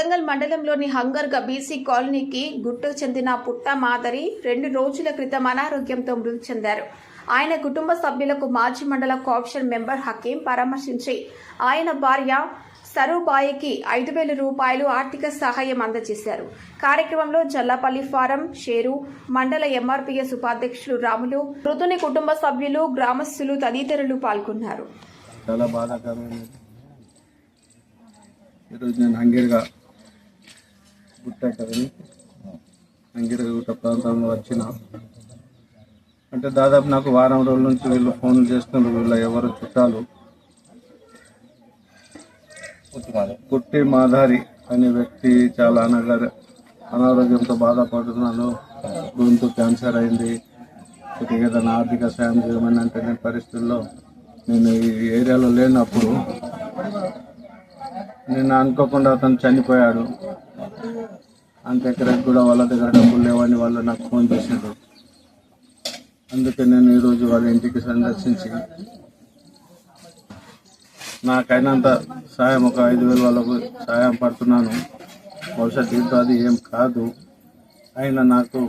కొడంగల్ మండలంలోని హంగర్గా బీసీ కాలనీకి గుట్టుకు చెందిన పుట్ట మాదరి 2 రోజుల క్రితం అనారోగ్యంతో మృతి చెందారు. ఆయన కుటుంబ సభ్యులకు మాజీ మండల కోఆప్షన్ మెంబర్ హకీం పరామర్శించి ఆయన భార్య సరూబాయికి 5,000 రూపాయలు ఆర్థిక సహాయం అందజేశారు. కార్యక్రమంలో జల్లాపల్లి ఫారం షేరు మండల ఎంఆర్పీఎస్ ఉపాధ్యక్షులు రాములు, మృతుని కుటుంబ సభ్యులు, గ్రామస్తులు తదితరులు పాల్గొన్నారు. చాలా బాధాకరమైనది. ఈరోజు నేను హంగేర్గా గుట్ట ప్రాంతంలో వచ్చిన అంటే దాదాపు నాకు వారం రోజుల నుంచి వీళ్ళు ఫోన్లు చేస్తున్నారు. వీళ్ళ ఎవరు చుట్టాలు పుట్టి మాధారి అనే వ్యక్తి చాలా అనారోగ్యంతో బాధపడుతున్నాను. గొంతు క్యాన్సర్ అయింది, కొద్దిగా ఏదైనా ఆర్థిక సాయం చేయమని అంటే నేను పరిస్థితుల్లో నేను ఈ ఏరియాలో లేనప్పుడు నేను అనుకోకుండా అతను చనిపోయాడు. అంత్యక్రియకు కూడా వాళ్ళ దగ్గర డబ్బులు లేవని వాళ్ళు నాకు ఫోన్ చేశారు. అందుకే నేను ఈరోజు వాళ్ళ ఇంటికి సందర్శించి నాకైనంత సాయం ఒక 5,000 వాళ్ళకు సాయం పడుతున్నాను. బహుశా దీంతో అది ఏం కాదు, అయినా నాకు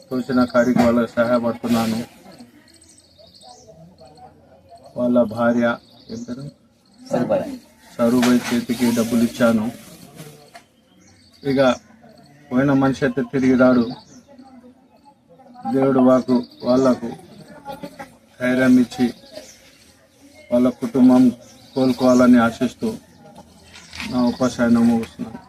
తోచిన కాడికి వాళ్ళకి సహాయపడుతున్నాను. వాళ్ళ భార్య సరూబాయి చేతికి డబ్బులు ఇచ్చాను. ఇక పోయిన మనిషి అయితే తిరిగి రాడు. దేవుడు వాళ్లకు ధైర్యం ఇచ్చి వాళ్ళ కుటుంబం కోలుకోవాలని ఆశిస్తూ నా ఉపశయనం ముగిస్తున్నాను.